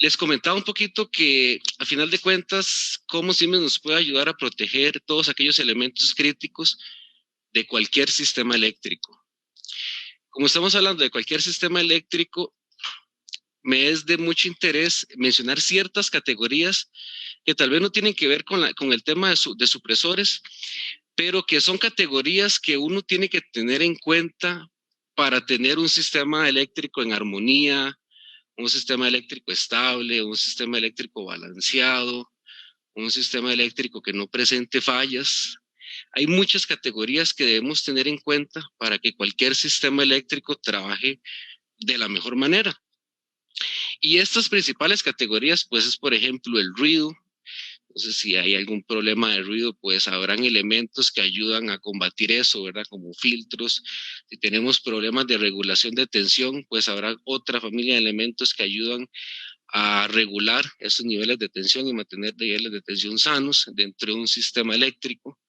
Les comentaba un poquito que, a final de cuentas, cómo Siemens nos puede ayudar a proteger todos aquellos elementos críticos de cualquier sistema eléctrico. Como estamos hablando de cualquier sistema eléctrico, me es de mucho interés mencionar ciertas categorías que tal vez no tienen que ver con el tema de supresores, pero que son categorías que uno tiene que tener en cuenta para tener un sistema eléctrico en armonía, un sistema eléctrico estable, un sistema eléctrico balanceado, un sistema eléctrico que no presente fallas. Hay muchas categorías que debemos tener en cuenta para que cualquier sistema eléctrico trabaje de la mejor manera. Y estas principales categorías, pues es por ejemplo el ruido. Entonces, si hay algún problema de ruido, pues habrán elementos que ayudan a combatir eso, ¿verdad? Como filtros. Si tenemos problemas de regulación de tensión, pues habrá otra familia de elementos que ayudan a regular esos niveles de tensión y mantener niveles de tensión sanos dentro de un sistema eléctrico.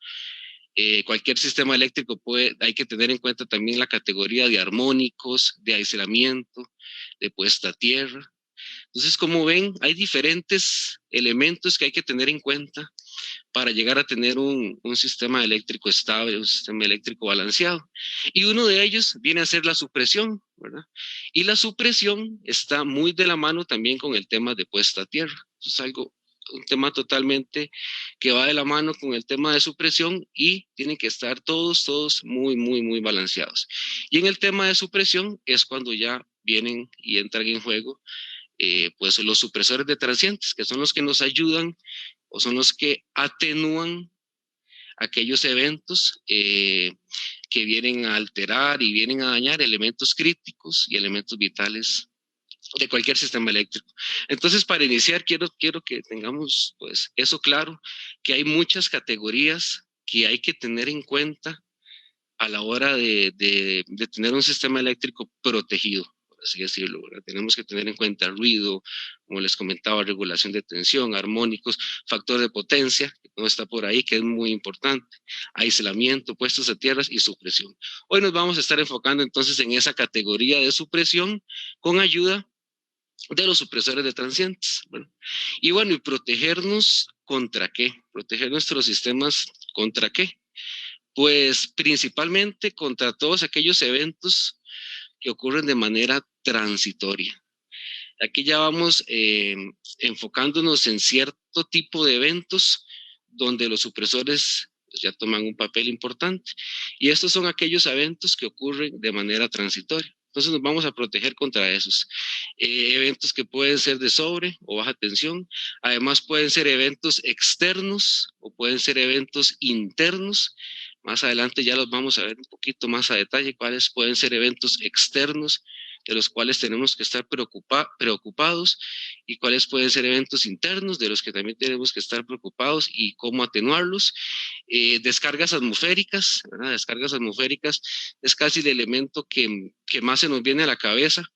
Cualquier sistema eléctrico hay que tener en cuenta también la categoría de armónicos, de aislamiento, de puesta a tierra. Entonces, como ven, hay diferentes elementos que hay que tener en cuenta para llegar a tener un sistema eléctrico estable, un sistema eléctrico balanceado. Y uno de ellos viene a ser la supresión, ¿verdad? Y la supresión está muy de la mano también con el tema de puesta a tierra. Eso es un tema totalmente que va de la mano con el tema de supresión y tienen que estar todos muy balanceados. Y en el tema de supresión es cuando ya vienen y entran en juego pues los supresores de transientes, que son los que nos ayudan o son los que atenúan aquellos eventos que vienen a alterar y vienen a dañar elementos críticos y elementos vitales de cualquier sistema eléctrico. Entonces, para iniciar, quiero que tengamos pues eso claro, que hay muchas categorías que hay que tener en cuenta a la hora de tener un sistema eléctrico protegido, por así decirlo, ¿verdad? Tenemos que tener en cuenta ruido, como les comentaba, regulación de tensión, armónicos, factor de potencia, que no está por ahí, que es muy importante, aislamiento, puestos a tierras y supresión. Hoy nos vamos a estar enfocando entonces en esa categoría de supresión con ayuda de los supresores de transientes, ¿verdad? Y bueno, ¿y protegernos contra qué? Proteger nuestros sistemas contra qué? Pues principalmente contra todos aquellos eventos que ocurren de manera transitoria. Aquí ya vamos enfocándonos en cierto tipo de eventos donde los supresores pues, ya toman un papel importante. Y estos son aquellos eventos que ocurren de manera transitoria. Entonces nos vamos a proteger contra esos eventos que pueden ser de sobre o baja tensión. Además pueden ser eventos externos o pueden ser eventos internos. Más adelante ya los vamos a ver un poquito más a detalle cuáles pueden ser eventos externos de los cuales tenemos que estar preocupados y cuáles pueden ser eventos internos de los que también tenemos que estar preocupados y cómo atenuarlos. Descargas atmosféricas, ¿verdad? Descargas atmosféricas es casi el elemento que más se nos viene a la cabeza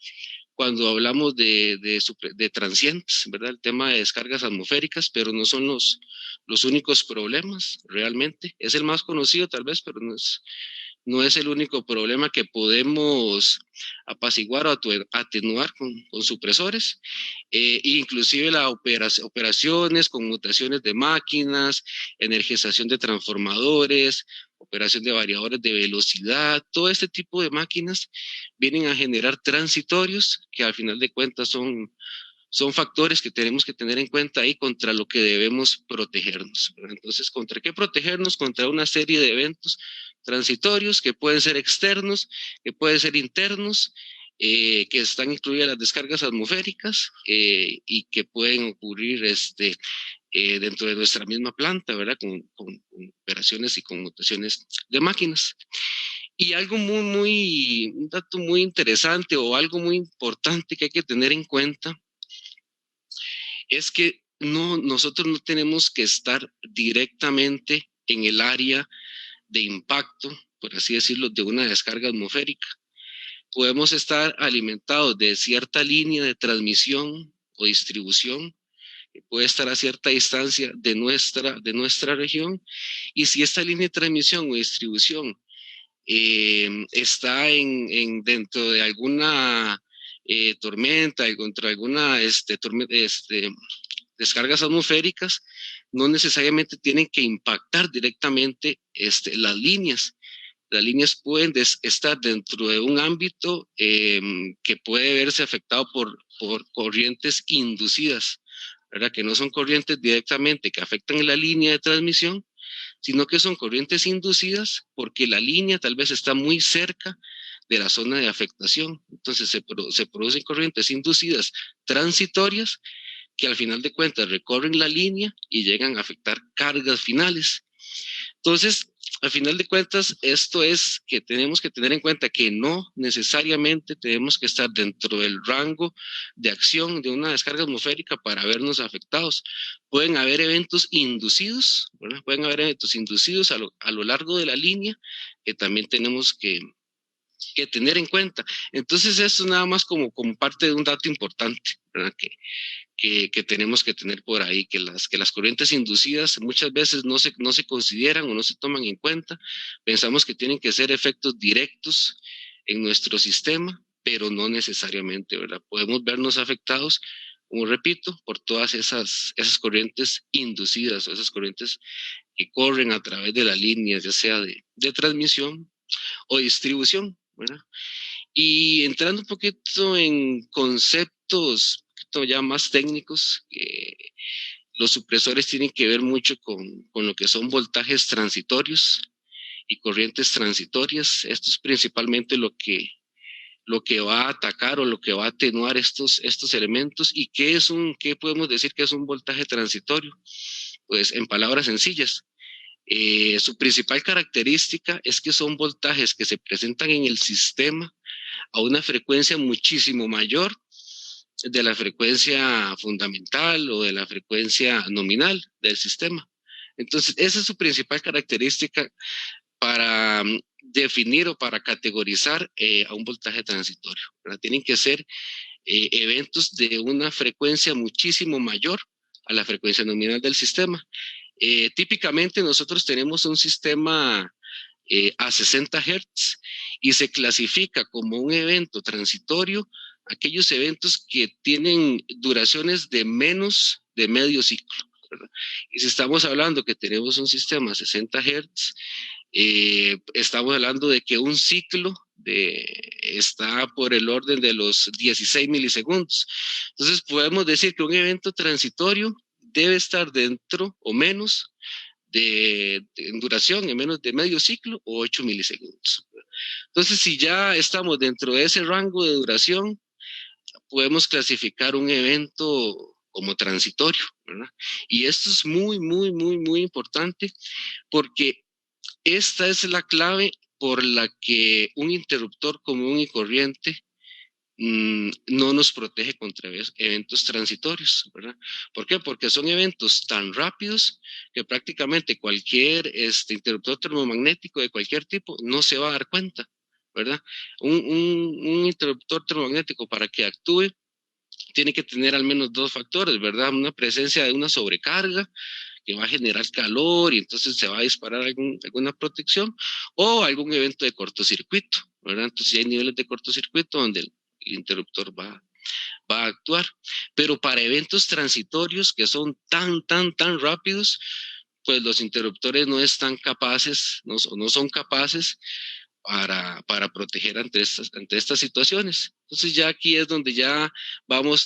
cuando hablamos de transientes, ¿verdad? El tema de descargas atmosféricas, pero no son los únicos problemas realmente. Es el más conocido tal vez, pero no es el único problema que podemos apaciguar o atenuar con supresores. Inclusive las operaciones, conmutaciones de máquinas, energización de transformadores, operación de variadores de velocidad, todo este tipo de máquinas vienen a generar transitorios que al final de cuentas son factores que tenemos que tener en cuenta ahí contra lo que debemos protegernos. Entonces, ¿contra qué protegernos? Contra una serie de eventos transitorios que pueden ser externos, que pueden ser internos, que están incluidas las descargas atmosféricas y que pueden ocurrir dentro de nuestra misma planta, ¿verdad? Con operaciones y conmutaciones de máquinas. Y algo un dato muy interesante o algo muy importante que hay que tener en cuenta es que nosotros no tenemos que estar directamente en el área de impacto, por así decirlo, de una descarga atmosférica. Podemos estar alimentados de cierta línea de transmisión o distribución, que puede estar a cierta distancia de nuestra región, y si esta línea de transmisión o distribución está dentro de alguna tormenta y contra alguna descargas atmosféricas, no necesariamente tienen que impactar directamente las líneas. Las líneas pueden estar dentro de un ámbito que puede verse afectado por corrientes inducidas, ¿verdad? Que no son corrientes directamente que afectan la línea de transmisión, sino que son corrientes inducidas porque la línea tal vez está muy cerca de la zona de afectación. Entonces se producen corrientes inducidas transitorias que al final de cuentas recorren la línea y llegan a afectar cargas finales. Entonces, al final de cuentas, esto es que tenemos que tener en cuenta que no necesariamente tenemos que estar dentro del rango de acción de una descarga atmosférica para vernos afectados. Pueden haber eventos inducidos, ¿verdad? Pueden haber eventos inducidos a lo largo de la línea que también tenemos que tener en cuenta. Entonces, esto nada más como parte de un dato importante, ¿verdad? Que tenemos que tener por ahí, que las corrientes inducidas muchas veces no se consideran o no se toman en cuenta. Pensamos que tienen que ser efectos directos en nuestro sistema, pero no necesariamente, ¿verdad? Podemos vernos afectados, como repito, por todas esas corrientes inducidas o esas corrientes que corren a través de las líneas, ya sea de transmisión o distribución, ¿verdad? Y entrando un poquito en conceptos ya más técnicos, los supresores tienen que ver mucho con lo que son voltajes transitorios y corrientes transitorias. Esto es principalmente lo que va a atacar o lo que va a atenuar estos elementos. ¿Y qué podemos decir que es un voltaje transitorio? Pues en palabras sencillas, su principal característica es que son voltajes que se presentan en el sistema a una frecuencia muchísimo mayor de la frecuencia fundamental o de la frecuencia nominal del sistema. Entonces, esa es su principal característica para definir o para categorizar a un voltaje transitorio, ¿verdad? Tienen que ser eventos de una frecuencia muchísimo mayor a la frecuencia nominal del sistema. Típicamente nosotros tenemos un sistema a 60 Hz y se clasifica como un evento transitorio aquellos eventos que tienen duraciones de menos de medio ciclo, ¿verdad? Y si estamos hablando que tenemos un sistema a 60 Hz, estamos hablando de que un ciclo está por el orden de los 16 milisegundos. Entonces podemos decir que un evento transitorio debe estar dentro o menos en duración en menos de medio ciclo o 8 milisegundos. Entonces, si ya estamos dentro de ese rango de duración, podemos clasificar un evento como transitorio, ¿verdad? Y esto es muy, muy, muy, muy importante porque esta es la clave por la que un interruptor común y corriente no nos protege contra eventos transitorios, ¿verdad? ¿Por qué? Porque son eventos tan rápidos que prácticamente cualquier interruptor termomagnético de cualquier tipo no se va a dar cuenta, ¿verdad? Un interruptor termomagnético para que actúe tiene que tener al menos dos factores, ¿verdad? Una presencia de una sobrecarga que va a generar calor y entonces se va a disparar alguna protección o algún evento de cortocircuito, ¿verdad? Entonces hay niveles de cortocircuito donde el interruptor va a actuar. Pero para eventos transitorios que son tan rápidos, pues los interruptores no están capaces, no son capaces para proteger ante estas situaciones. Entonces ya aquí es donde ya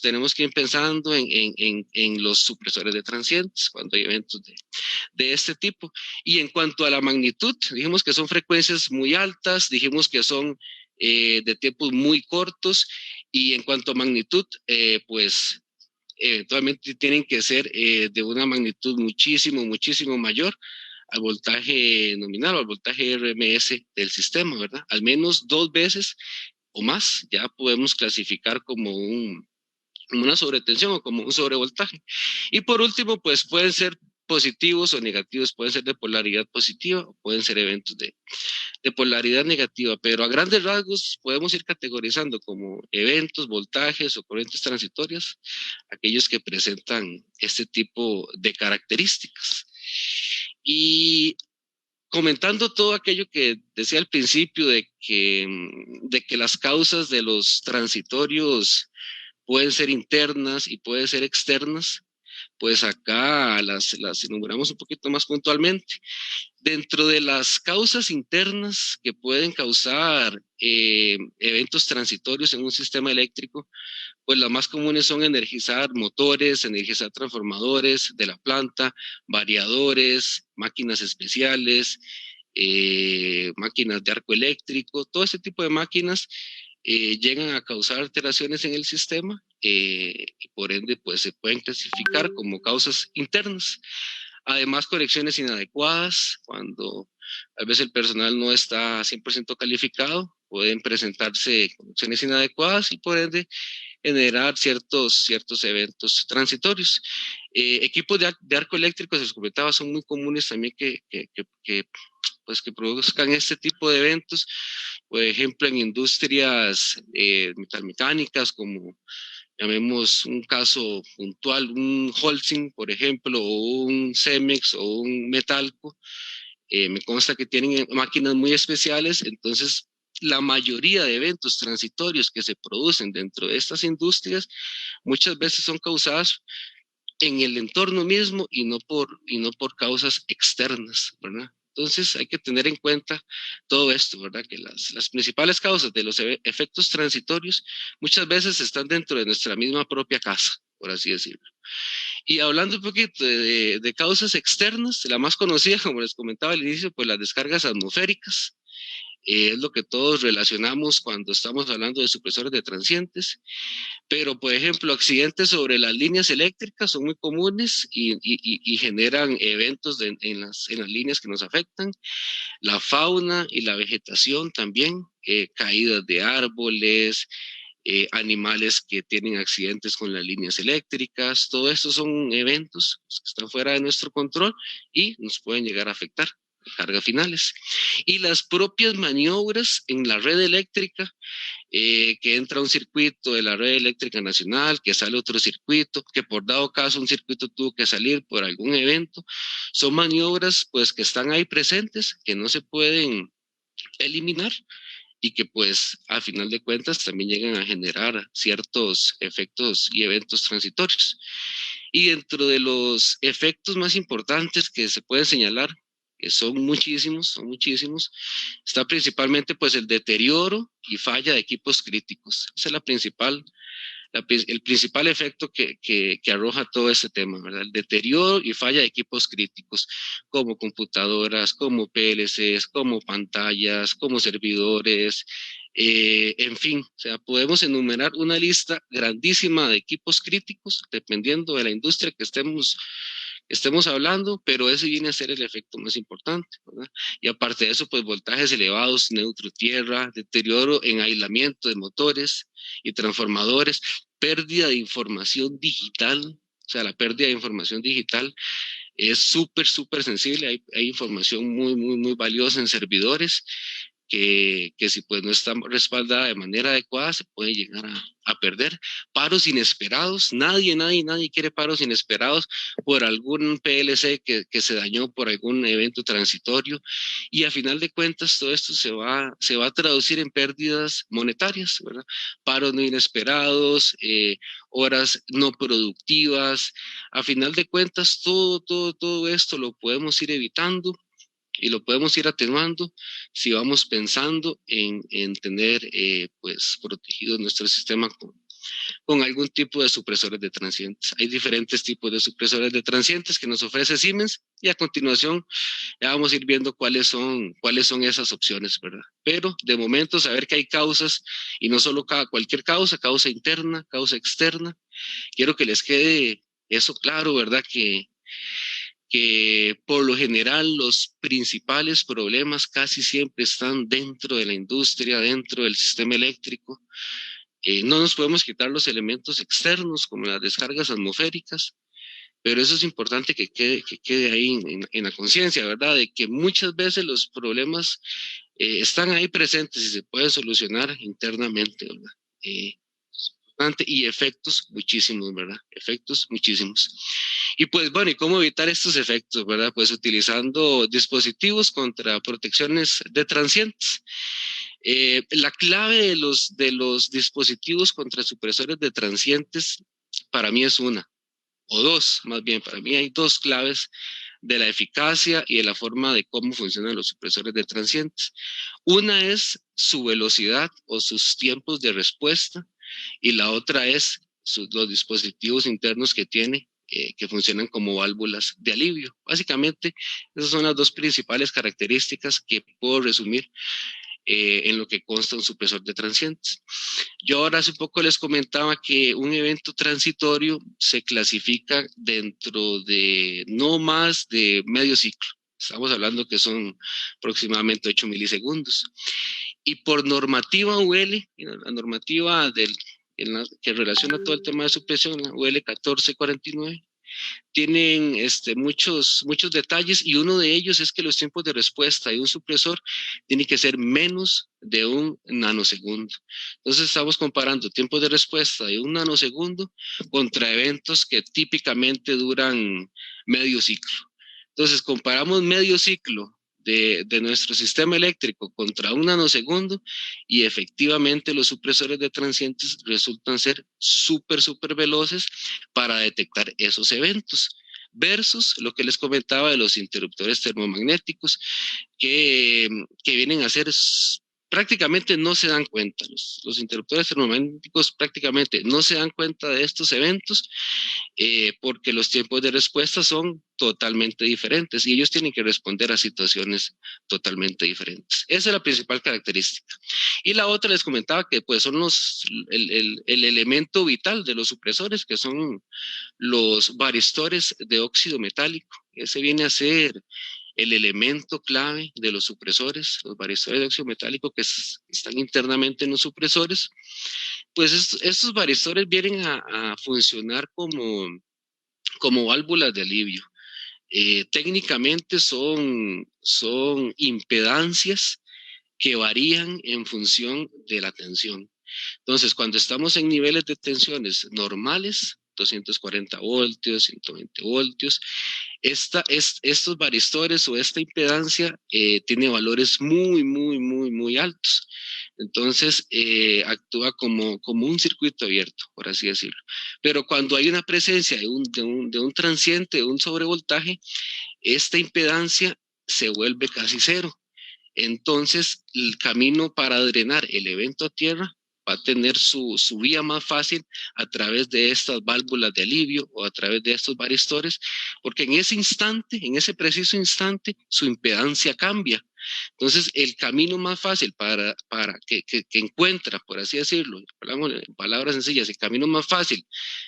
tenemos que ir pensando en los supresores de transientes, cuando hay eventos de este tipo. Y en cuanto a la magnitud, dijimos que son frecuencias muy altas, dijimos que son de tiempos muy cortos, y en cuanto a magnitud, pues eventualmente tienen que ser de una magnitud muchísimo mayor al voltaje nominal o al voltaje RMS del sistema, ¿verdad? Al menos dos veces o más ya podemos clasificar como una sobretensión o como un sobrevoltaje. Y por último, pues pueden ser positivos o negativos, pueden ser de polaridad positiva o pueden ser eventos de polaridad negativa, pero a grandes rasgos podemos ir categorizando como eventos, voltajes o corrientes transitorias aquellos que presentan este tipo de características. Y comentando todo aquello que decía al principio de que las causas de los transitorios pueden ser internas y pueden ser externas, pues acá las enumeramos un poquito más puntualmente. Dentro de las causas internas que pueden causar eventos transitorios en un sistema eléctrico, pues las más comunes son energizar motores, energizar transformadores de la planta, variadores, máquinas especiales, máquinas de arco eléctrico, todo ese tipo de máquinas llegan a causar alteraciones en el sistema y por ende pues se pueden clasificar como causas internas. Además, conexiones inadecuadas, cuando a veces el personal no está 100% calificado, pueden presentarse conexiones inadecuadas y por ende generar ciertos eventos transitorios. Equipos de arco eléctrico, se les comentaba, son muy comunes también pues que produzcan este tipo de eventos, por ejemplo, en industrias metalmecánicas, como llamemos un caso puntual, un Holcim, por ejemplo, o un Cemex o un Metalco. Me consta que tienen máquinas muy especiales, entonces la mayoría de eventos transitorios que se producen dentro de estas industrias muchas veces son causadas en el entorno mismo y no por causas externas, ¿verdad? Entonces hay que tener en cuenta todo esto, ¿verdad? Que las principales causas de los efectos transitorios muchas veces están dentro de nuestra misma propia casa, por así decirlo. Y hablando un poquito de causas externas, la más conocida, como les comentaba al inicio, pues las descargas atmosféricas. Es lo que todos relacionamos cuando estamos hablando de supresores de transientes. Pero, por ejemplo, accidentes sobre las líneas eléctricas son muy comunes y generan eventos en las líneas que nos afectan. La fauna y la vegetación también, caídas de árboles, animales que tienen accidentes con las líneas eléctricas, todo esto son eventos que están fuera de nuestro control y nos pueden llegar a afectar cargas finales. Y las propias maniobras en la red eléctrica, que entra un circuito de la red eléctrica nacional, que sale otro circuito, que por dado caso un circuito tuvo que salir por algún evento, son maniobras pues que están ahí presentes, que no se pueden eliminar y que pues a final de cuentas también llegan a generar ciertos efectos y eventos transitorios. Y dentro de los efectos más importantes que se pueden señalar, que son muchísimos, está principalmente pues el deterioro y falla de equipos críticos. Esa es el principal efecto que arroja todo este tema, ¿verdad? El deterioro y falla de equipos críticos, como computadoras, como PLCs, como pantallas, como servidores, en fin, o sea, podemos enumerar una lista grandísima de equipos críticos, dependiendo de la industria que estemos hablando, pero ese viene a ser el efecto más importante, ¿verdad? Y aparte de eso, pues voltajes elevados, neutro tierra, deterioro en aislamiento de motores y transformadores, pérdida de información digital, o sea, la pérdida de información digital es súper sensible, hay información muy valiosa en servidores que si pues no está respaldada de manera adecuada se puede llegar a perder. Paros inesperados, nadie quiere paros inesperados por algún PLC que se dañó por algún evento transitorio y a final de cuentas todo esto se va a traducir en pérdidas monetarias, ¿verdad? Paros no inesperados, horas no productivas, a final de cuentas todo esto lo podemos ir evitando y lo podemos ir atenuando si vamos pensando en tener pues protegido nuestro sistema con algún tipo de supresores de transientes. Hay diferentes tipos de supresores de transientes que nos ofrece Siemens y a continuación ya vamos a ir viendo cuáles son esas opciones, ¿verdad? Pero de momento saber que hay causas y no solo cualquier causa interna, causa externa. Quiero que les quede eso claro, ¿verdad? Que por lo general los principales problemas casi siempre están dentro de la industria, dentro del sistema eléctrico. No nos podemos quitar los elementos externos como las descargas atmosféricas, pero eso es importante que quede ahí en la conciencia, ¿verdad? De que muchas veces los problemas están ahí presentes y se pueden solucionar internamente, ¿verdad? y efectos muchísimos, ¿verdad? Efectos muchísimos. Y pues bueno, ¿y cómo evitar estos efectos, verdad? Pues utilizando dispositivos contra protecciones de transientes. La clave de los dispositivos contra supresores de transientes para mí es una, o dos, más bien, para mí hay dos claves de la eficacia y de la forma de cómo funcionan los supresores de transientes. Una es su velocidad o sus tiempos de respuesta y la otra es los dispositivos internos que tiene que funcionan como válvulas de alivio. Básicamente, esas son las dos principales características que puedo resumir en lo que consta un supresor de transientes. Yo ahora hace poco les comentaba que un evento transitorio se clasifica dentro de no más de medio ciclo. Estamos hablando que son aproximadamente 8 milisegundos. Y por normativa UL, la normativa que relaciona todo el tema de supresión, la UL 1449, tienen muchos detalles y uno de ellos es que los tiempos de respuesta de un supresor tienen que ser menos de un nanosegundo. Entonces estamos comparando tiempos de respuesta de un nanosegundo contra eventos que típicamente duran medio ciclo. Entonces comparamos medio ciclo de nuestro sistema eléctrico contra un nanosegundo y efectivamente los supresores de transientes resultan ser súper veloces para detectar esos eventos versus lo que les comentaba de los interruptores termomagnéticos que vienen a ser prácticamente no se dan cuenta, los interruptores termomagnéticos prácticamente no se dan cuenta de estos eventos porque los tiempos de respuesta son totalmente diferentes y ellos tienen que responder a situaciones totalmente diferentes. Esa es la principal característica. Y la otra les comentaba que pues son el elemento vital de los supresores, que son los varistores de óxido metálico. Ese viene a ser el elemento clave de los supresores, los varistores de óxido metálico que están internamente en los supresores. Pues estos varistores vienen a funcionar como válvulas de alivio. Técnicamente son impedancias que varían en función de la tensión. Entonces, cuando estamos en niveles de tensiones normales, 240 voltios, 120 voltios, estos varistores o esta impedancia tiene valores muy altos. Entonces, actúa como un circuito abierto, por así decirlo. Pero cuando hay una presencia de un transiente, de un sobrevoltaje, esta impedancia se vuelve casi cero. Entonces, el camino para drenar el evento a tierra va a tener su vía más fácil a través de estas válvulas de alivio o a través de estos varistores, porque en ese instante, en ese preciso instante, su impedancia cambia. Entonces, el camino más fácil para que encuentra, por así decirlo, en palabras sencillas, el camino más fácil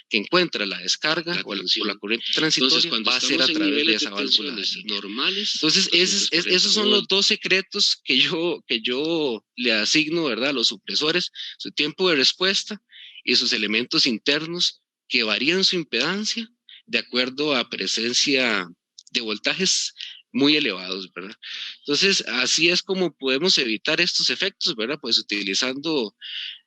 que encuentra la descarga o la corriente transitoria va a ser a través de esa válvula normales. Entonces, esos son los dos secretos que yo le asigno, ¿verdad?, a los supresores, su tiempo de respuesta y sus elementos internos que varían su impedancia de acuerdo a presencia de voltajes muy elevados, ¿verdad? Entonces, así es como podemos evitar estos efectos, ¿verdad? Pues utilizando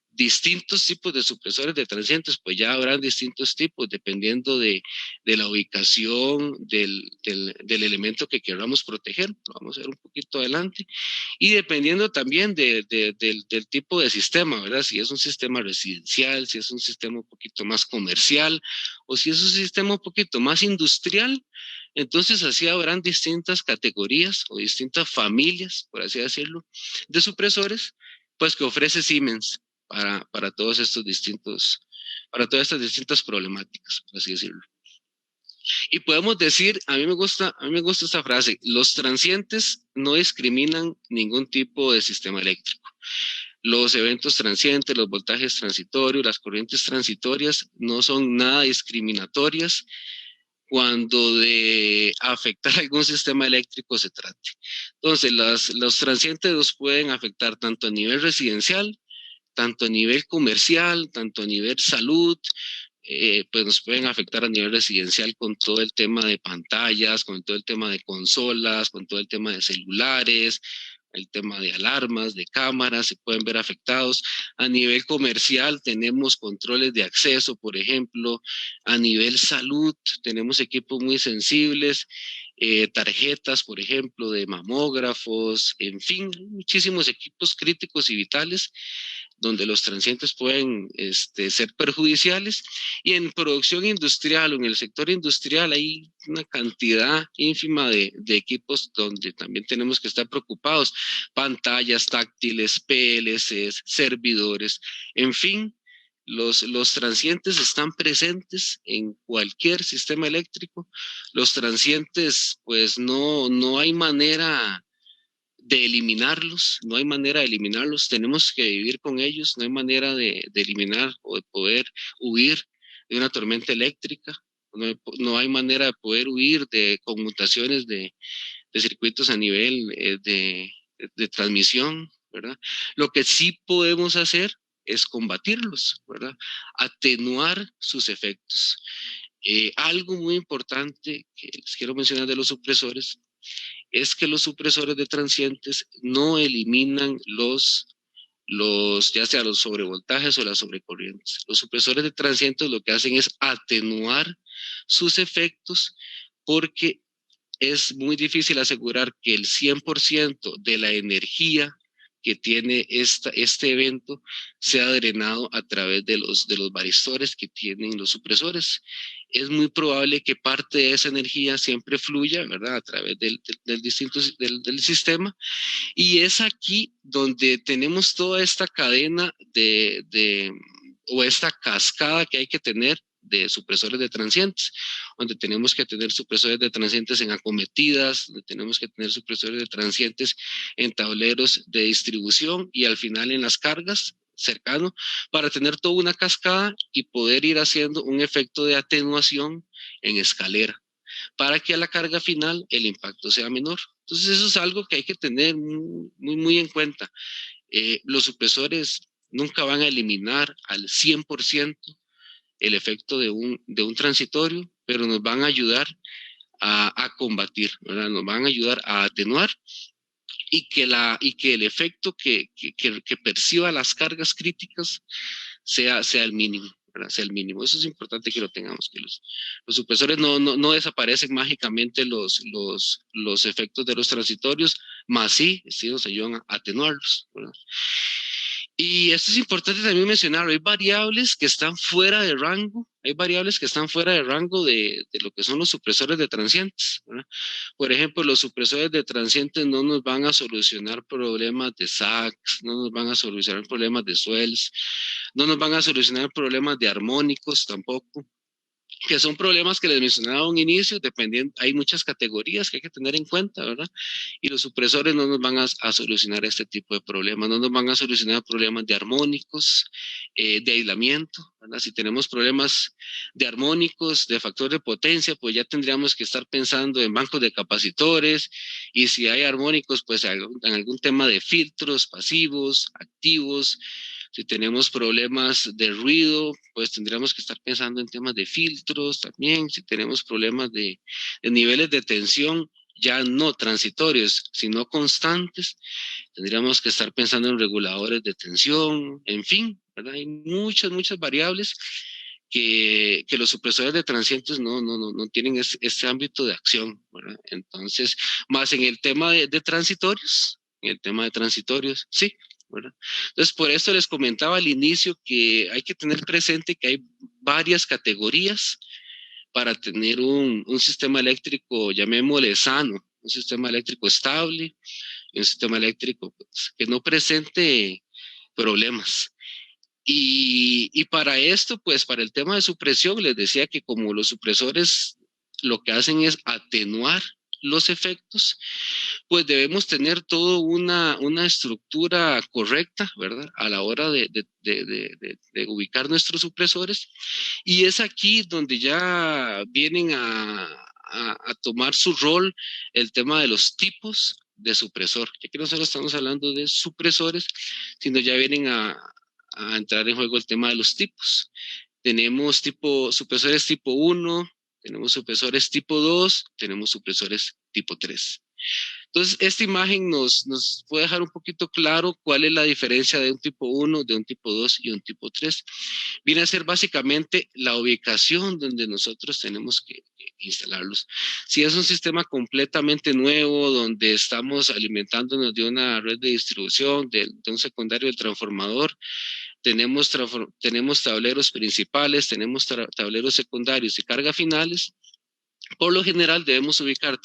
distintos tipos de supresores de transientes, pues ya habrán distintos tipos dependiendo de la ubicación del elemento que queramos proteger. Lo vamos a ver un poquito adelante. Y dependiendo también del tipo de sistema, ¿verdad? Si es un sistema residencial, si es un sistema un poquito más comercial o si es un sistema un poquito más industrial. Entonces así habrán distintas categorías o distintas familias, por así decirlo, de supresores, pues que ofrece Siemens para todos estos distintos, para todas estas distintas problemáticas, por así decirlo. Y podemos decir, a mí me gusta esta frase, los transientes no discriminan ningún tipo de sistema eléctrico. Los eventos transientes, los voltajes transitorios, las corrientes transitorias no son nada discriminatorias cuando de afectar algún sistema eléctrico se trate. Entonces, los transientes los pueden afectar tanto a nivel residencial, tanto a nivel comercial, tanto a nivel salud, pues nos pueden afectar a nivel residencial con todo el tema de pantallas, con todo el tema de consolas, con todo el tema de celulares, el tema de alarmas, de cámaras, se pueden ver afectados. A nivel comercial tenemos controles de acceso, por ejemplo. A nivel salud tenemos equipos muy sensibles, tarjetas, por ejemplo, de mamógrafos, en fin, muchísimos equipos críticos y vitales donde los transientes pueden ser perjudiciales. Y en producción industrial o en el sector industrial hay una cantidad ínfima de equipos donde también tenemos que estar preocupados. Pantallas táctiles, PLCs, servidores, en fin. Los transientes están presentes en cualquier sistema eléctrico. Los transientes, pues no hay manera de eliminarlos, no hay manera de eliminarlos, tenemos que vivir con ellos, no hay manera de eliminar o de poder huir de una tormenta eléctrica, no hay manera de poder huir de conmutaciones de circuitos a nivel de transmisión, ¿verdad? Lo que sí podemos hacer es combatirlos, ¿verdad? Atenuar sus efectos. Algo muy importante que les quiero mencionar de los supresores es que los supresores de transientes no eliminan ya sea los sobrevoltajes o las sobrecorrientes. Los supresores de transientes lo que hacen es atenuar sus efectos porque es muy difícil asegurar que el 100% de la energía que tiene este evento sea drenado a través de los varistores que tienen los supresores. Es muy probable que parte de esa energía siempre fluya, ¿verdad?, a través del sistema. Y es aquí donde tenemos toda esta cadena o esta cascada que hay que tener de supresores de transientes, donde tenemos que tener supresores de transientes en acometidas, donde tenemos que tener supresores de transientes en tableros de distribución y al final en las cargas cercano, para tener toda una cascada y poder ir haciendo un efecto de atenuación en escalera, para que a la carga final el impacto sea menor. Entonces eso es algo que hay que tener muy en cuenta. Los supresores nunca van a eliminar al 100% el efecto de un transitorio, pero nos van a ayudar a combatir, ¿verdad? Nos van a ayudar a atenuar y que el efecto que perciba las cargas críticas sea el mínimo. Sea el mínimo. Eso es importante que lo tengamos, que los supresores no desaparecen mágicamente los efectos de los transitorios, más sí nos ayudan a atenuarlos, ¿verdad? Y esto es importante también mencionar, hay variables que están fuera de rango, de lo que son los supresores de transientes, ¿verdad? Por ejemplo, los supresores de transientes no nos van a solucionar problemas de SACs, no nos van a solucionar problemas de swells, no nos van a solucionar problemas de armónicos tampoco, que son problemas que les mencionaba a un inicio, dependiendo, hay muchas categorías que hay que tener en cuenta, ¿verdad? Y los supresores no nos van a solucionar este tipo de problemas, no nos van a solucionar problemas de armónicos, de aislamiento, ¿verdad? Si tenemos problemas de armónicos, de factor de potencia, pues ya tendríamos que estar pensando en bancos de capacitores, y si hay armónicos, pues en algún tema de filtros pasivos, activos. Si tenemos problemas de ruido, pues tendríamos que estar pensando en temas de filtros también. Si tenemos problemas de niveles de tensión, ya no transitorios, sino constantes, tendríamos que estar pensando en reguladores de tensión, en fin, ¿verdad? Hay muchas variables que los supresores de transientes no tienen este ámbito de acción, ¿verdad? Entonces, más en el tema de transitorios, sí, ¿verdad? Entonces, por eso les comentaba al inicio que hay que tener presente que hay varias categorías para tener un sistema eléctrico, llamémosle sano, un sistema eléctrico estable, un sistema eléctrico pues, que no presente problemas. Y para esto, pues para el tema de supresión, les decía que como los supresores lo que hacen es atenuar los efectos, pues debemos tener toda una estructura correcta, ¿verdad? A la hora de ubicar nuestros supresores. Y es aquí donde ya vienen a tomar su rol el tema de los tipos de supresor. Ya que no solo estamos hablando de supresores, sino ya vienen a entrar en juego el tema de los tipos. Tenemos supresores tipo 1, tenemos supresores tipo 2, tenemos supresores tipo 3. Entonces, esta imagen nos puede dejar un poquito claro cuál es la diferencia de un tipo 1, de un tipo 2 y un tipo 3. Viene a ser básicamente la ubicación donde nosotros tenemos que instalarlos. Si es un sistema completamente nuevo, donde estamos alimentándonos de una red de distribución, de un secundario de transformador, tenemos tableros principales, tenemos tableros secundarios y carga finales. Por lo general debemos ubicar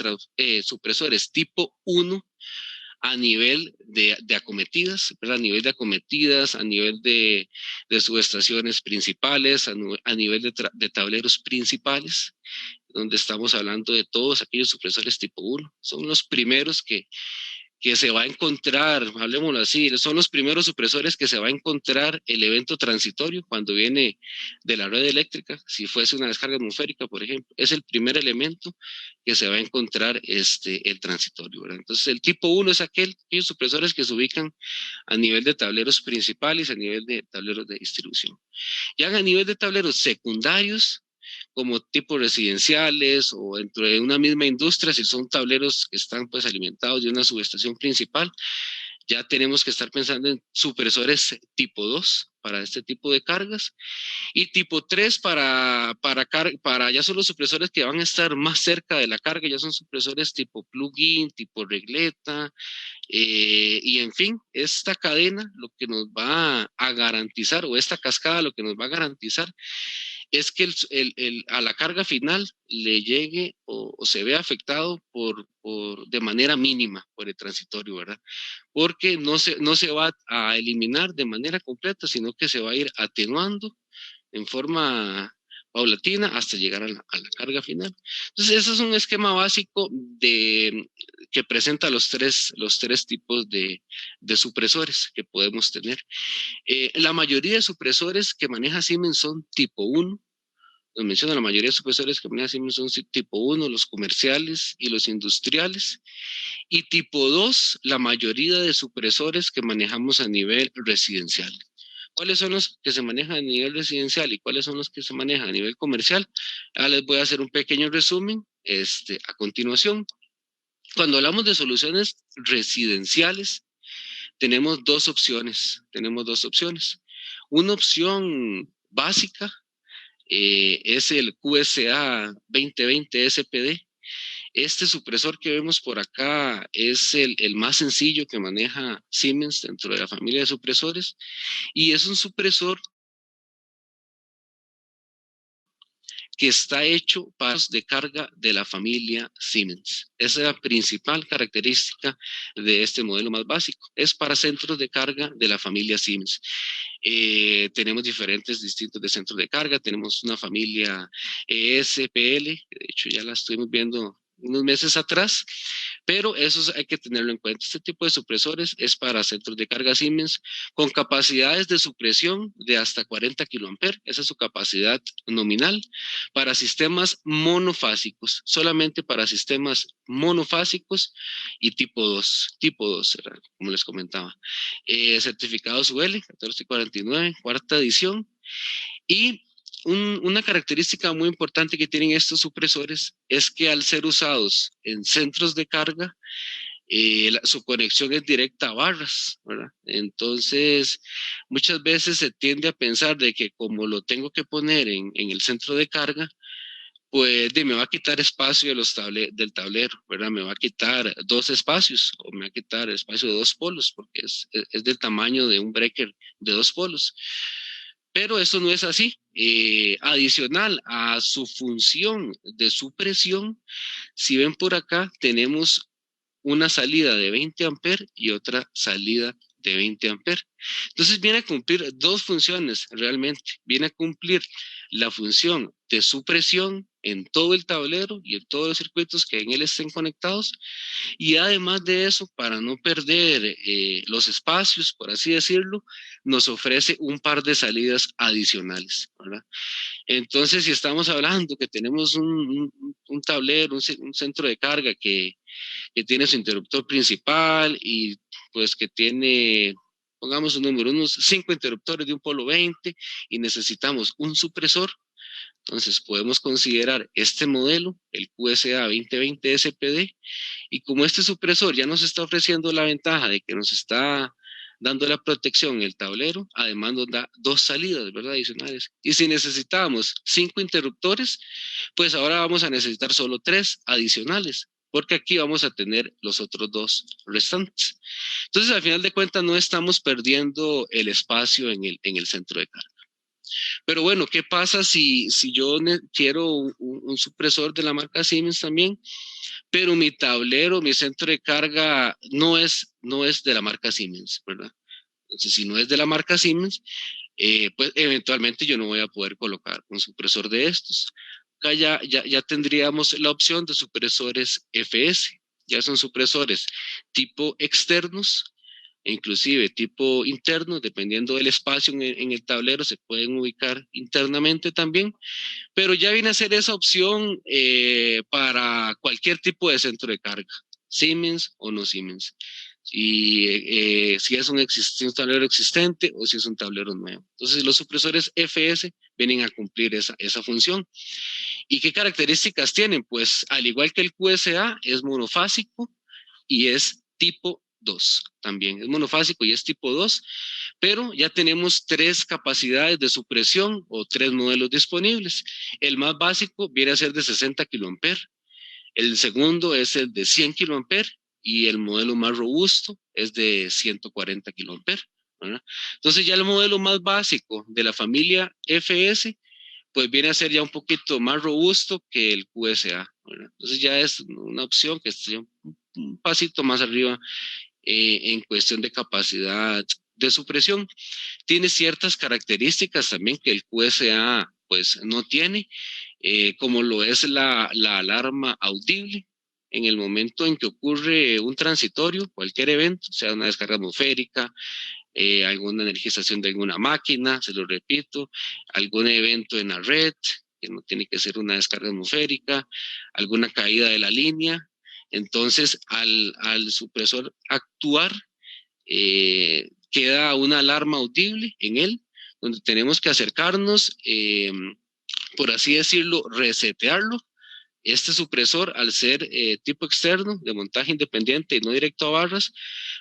supresores tipo 1 a nivel de acometidas, ¿verdad? A nivel de acometidas, a nivel de subestaciones principales, a nivel de tableros principales, donde estamos hablando de todos aquellos supresores tipo 1. Son los primeros que se va a encontrar, hablemoslo así, son los primeros supresores que se va a encontrar el evento transitorio cuando viene de la red eléctrica, si fuese una descarga atmosférica, por ejemplo, es el primer elemento que se va a encontrar el transitorio, ¿verdad? Entonces, el tipo 1 es aquellos supresores que se ubican a nivel de tableros principales, a nivel de tableros de distribución. Ya a nivel de tableros secundarios, como tipos residenciales o dentro de una misma industria, si son tableros que están pues alimentados de una subestación principal, ya tenemos que estar pensando en supresores tipo 2 para este tipo de cargas y tipo 3 para ya son los supresores que van a estar más cerca de la carga, ya son supresores tipo plugin, tipo regleta, y en fin, esta cadena lo que nos va a garantizar, o esta cascada lo que nos va a garantizar es que a la carga final le llegue o se vea afectado de manera mínima por el transitorio, ¿verdad? Porque no se va a eliminar de manera completa, sino que se va a ir atenuando en forma paulatina hasta llegar a la carga final. Entonces, ese es un esquema básico que presenta los tres tipos de supresores que podemos tener. La mayoría de supresores que maneja Siemens son tipo 1. Nos menciona la mayoría de supresores que maneja Siemens son tipo 1, los comerciales y los industriales. Y tipo 2, la mayoría de supresores que manejamos a nivel residencial. ¿Cuáles son los que se manejan a nivel residencial y cuáles son los que se manejan a nivel comercial? Ahora les voy a hacer un pequeño resumen a continuación. Cuando hablamos de soluciones residenciales, tenemos dos opciones. Una opción básica es el QSA 2020 SPD. Este supresor que vemos por acá es el más sencillo que maneja Siemens dentro de la familia de supresores y es un supresor que está hecho para de carga de la familia Siemens. Esa es la principal característica de este modelo más básico. Es para centros de carga de la familia Siemens. Tenemos diferentes distintos de centros de carga. Tenemos una familia ESPL, de hecho ya la estuvimos viendo unos meses atrás, pero eso hay que tenerlo en cuenta. Este tipo de supresores es para centros de carga Siemens con capacidades de supresión de hasta 40 kiloamperes. Esa es su capacidad nominal para sistemas monofásicos, solamente para sistemas monofásicos y tipo 2, como les comentaba. Certificados UL 1449, cuarta edición, y una característica muy importante que tienen estos supresores es que al ser usados en centros de carga, su conexión es directa a barras, ¿verdad? Entonces, muchas veces se tiende a pensar de que como lo tengo que poner en el centro de carga, pues me va a quitar espacio del tablero, ¿verdad? Me va a quitar 2 espacios o me va a quitar espacio de 2 polos porque es del tamaño de un breaker de 2 polos. Pero eso no es así. Adicional a su función de supresión, si ven por acá, tenemos una salida de 20 amperes y otra salida de 20 amperes. Entonces viene a cumplir dos funciones realmente. Viene a cumplir la función de supresión en todo el tablero y en todos los circuitos que en él estén conectados. Y además de eso, para no perder los espacios, por así decirlo, nos ofrece un par de salidas adicionales, ¿verdad? Entonces, si estamos hablando que tenemos un tablero, un centro de carga que tiene su interruptor principal y pues que tiene, pongamos un número, unos 5 interruptores de un polo 20 y necesitamos un supresor, Entonces podemos considerar este modelo, el QSA 2020 SPD, y como este supresor ya nos está ofreciendo la ventaja de que nos está dando la protección en el tablero, además nos da 2 salidas, ¿verdad? Adicionales. Y si necesitábamos 5 interruptores, pues ahora vamos a necesitar solo 3 adicionales, porque aquí vamos a tener los otros 2 restantes. Entonces, al final de cuentas, no estamos perdiendo el espacio en el centro de carga. Pero bueno, ¿qué pasa si yo quiero un supresor de la marca Siemens también? Pero mi tablero, mi centro de carga no es de la marca Siemens, ¿verdad? Entonces, si no es de la marca Siemens, pues eventualmente yo no voy a poder colocar un supresor de estos. Acá ya tendríamos la opción de supresores FS, ya son supresores tipo externos, inclusive tipo interno, dependiendo del espacio en el tablero, se pueden ubicar internamente también, pero ya viene a ser esa opción para cualquier tipo de centro de carga, Siemens o no Siemens. Y si es un tablero existente o si es un tablero nuevo. Entonces los supresores FS vienen a cumplir esa función. ¿Y qué características tienen? Pues al igual que el QSA, es monofásico y es tipo 2 también. Es monofásico y es tipo 2, pero ya tenemos 3 capacidades de supresión o 3 modelos disponibles. El más básico viene a ser de 60 kA, el segundo es el de 100 kA y el modelo más robusto es de 140 kA. Entonces ya el modelo más básico de la familia FS pues viene a ser ya un poquito más robusto que el QSA. Entonces ya es una opción que está un pasito más arriba en cuestión de capacidad de supresión. Tiene ciertas características también que el QSA pues no tiene, como lo es la alarma audible. En el momento en que ocurre un transitorio, cualquier evento, sea una descarga atmosférica, alguna energización de alguna máquina, se lo repito, algún evento en la red, que no tiene que ser una descarga atmosférica, alguna caída de la línea. Entonces, al supresor actuar, queda una alarma audible en él, donde tenemos que acercarnos, por así decirlo, resetearlo. Este supresor, al ser tipo externo, de montaje independiente y no directo a barras,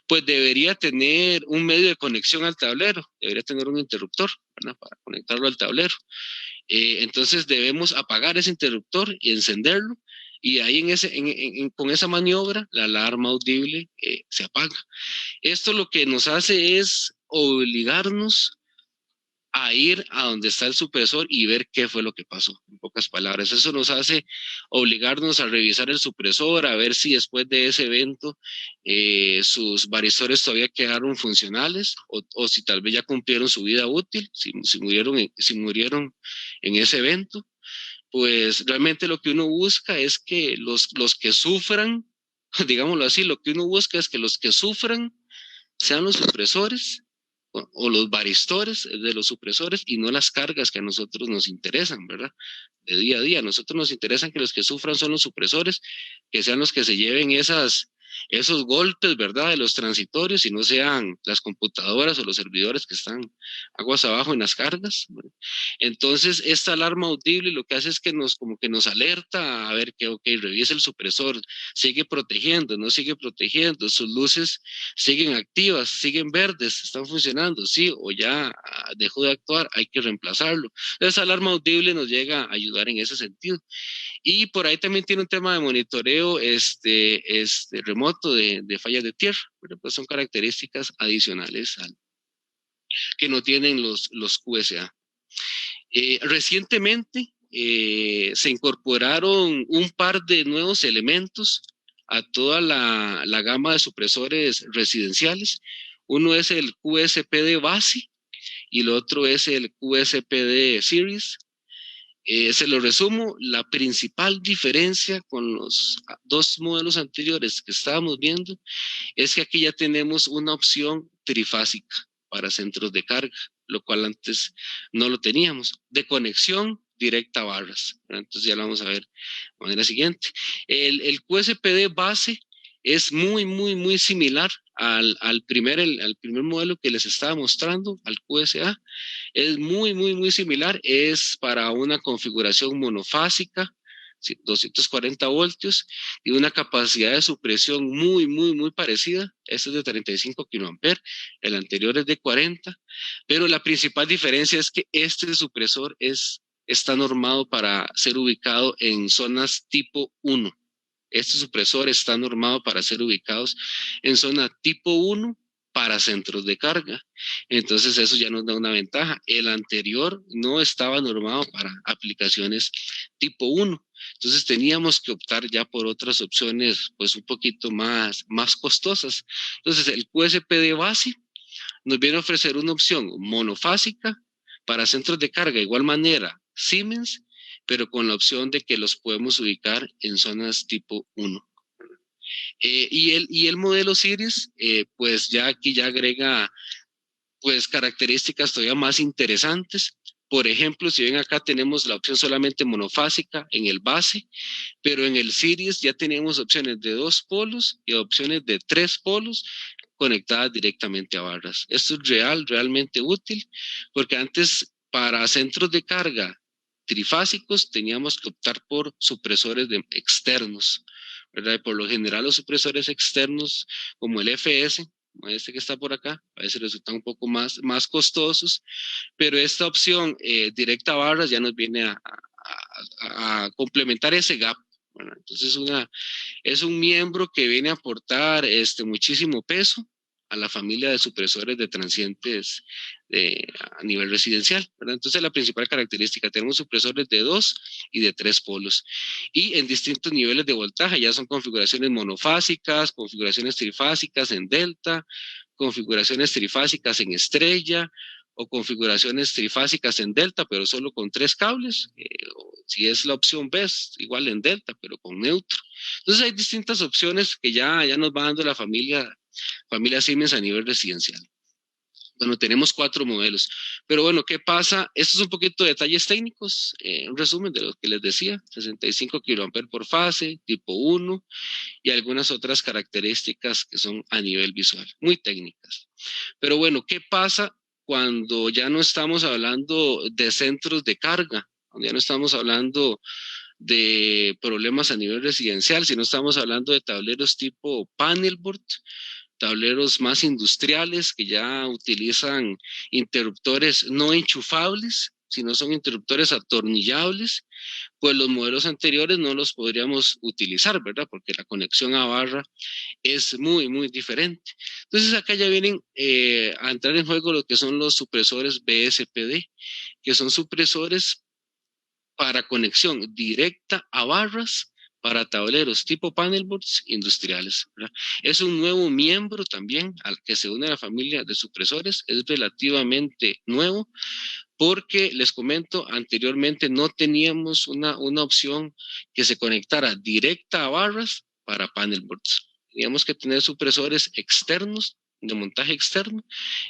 pues debería tener un medio de conexión al tablero, debería tener un interruptor, ¿verdad? Para conectarlo al tablero. Entonces debemos apagar ese interruptor y encenderlo, y ahí con esa maniobra la alarma audible se apaga. Esto lo que nos hace es obligarnos a ir a donde está el supresor y ver qué fue lo que pasó, en pocas palabras. Eso nos hace obligarnos a revisar el supresor, a ver si después de ese evento sus varistores todavía quedaron funcionales o si tal vez ya cumplieron su vida útil, si murieron en ese evento. Pues realmente lo que uno busca es que los que sufran, digámoslo así, lo que uno busca es que los que sufran sean los supresores o los varistores de los supresores y no las cargas que a nosotros nos interesan, ¿verdad? De día a día. A nosotros nos interesan que los que sufran son los supresores, que sean los que se lleven esos golpes, ¿verdad? De los transitorios y no sean las computadoras o los servidores que están aguas abajo en las cargas, ¿verdad? Entonces, esta alarma audible lo que hace es que como que nos alerta a ver que, ok, revisa el supresor, sigue protegiendo, no sigue protegiendo, sus luces siguen activas, siguen verdes, están funcionando, sí, o ya dejó de actuar, hay que reemplazarlo. Esa alarma audible nos llega a ayudar en ese sentido. Y por ahí también tiene un tema de monitoreo remoto de fallas de tierra, pero pues son características adicionales que no tienen los QSA. Recientemente se incorporaron un par de nuevos elementos a toda la gama de supresores residenciales. Uno es el QSPD base y el otro es el QSPD Series. Se lo resumo, la principal diferencia con los 2 modelos anteriores que estábamos viendo es que aquí ya tenemos una opción trifásica para centros de carga, lo cual antes no lo teníamos, de conexión directa a barras. Entonces ya lo vamos a ver de manera siguiente. El QSPD base es muy similar al primer modelo que les estaba mostrando, al QSA. Es muy similar. Es para una configuración monofásica, 240 voltios, y una capacidad de supresión muy parecida. Este es de 35 kA, el anterior es de 40, pero la principal diferencia es que este supresor está normado para ser ubicado en zonas tipo 1. Este supresor está normado para ser ubicados en zona tipo 1 para centros de carga. Entonces eso ya nos da una ventaja. El anterior no estaba normado para aplicaciones tipo 1. Entonces teníamos que optar ya por otras opciones pues un poquito más costosas. Entonces el QSP de base nos viene a ofrecer una opción monofásica para centros de carga, de igual manera Siemens, pero con la opción de que los podemos ubicar en zonas tipo 1. Y el modelo Series, pues ya aquí ya agrega pues características todavía más interesantes. Por ejemplo, si ven acá tenemos la opción solamente monofásica en el base, pero en el Series ya tenemos opciones de 2 polos y opciones de 3 polos conectadas directamente a barras. Esto es realmente útil, porque antes para centros de carga trifásicos teníamos que optar por supresores externos, ¿verdad? Y por lo general los supresores externos, como el FS, como este que está por acá, a veces resultan un poco más costosos, pero esta opción directa a barras ya nos viene a complementar ese gap. Bueno, entonces es un miembro que viene a aportar muchísimo peso a la familia de supresores de transientes a nivel residencial, ¿verdad? Entonces la principal característica, tenemos supresores de 2 y de 3 polos y en distintos niveles de voltaje, ya son configuraciones monofásicas, configuraciones trifásicas en delta, configuraciones trifásicas en estrella, o configuraciones trifásicas en delta, pero solo con 3 cables, o si es la opción B, igual en delta, pero con neutro. Entonces hay distintas opciones que ya nos va dando la familia Siemens a nivel residencial. Bueno, tenemos 4 modelos, pero bueno, ¿qué pasa? Esto es un poquito de detalles técnicos, un resumen de lo que les decía, 65 kA por fase, tipo 1, y algunas otras características que son a nivel visual, muy técnicas. Pero bueno, ¿qué pasa cuando ya no estamos hablando de centros de carga? Cuando ya no estamos hablando de problemas a nivel residencial, sino estamos hablando de tableros tipo panelboard, tableros más industriales que ya utilizan interruptores no enchufables, sino son interruptores atornillables, pues los modelos anteriores no los podríamos utilizar, ¿verdad? Porque la conexión a barra es muy diferente. Entonces acá ya vienen a entrar en juego lo que son los supresores BSPD, que son supresores para conexión directa a barras para tableros tipo panelboards industriales, ¿verdad? Es un nuevo miembro también al que se une a la familia de supresores, es relativamente nuevo, porque les comento, anteriormente no teníamos una opción que se conectara directa a barras para panelboards. Teníamos que tener supresores externos, de montaje externo,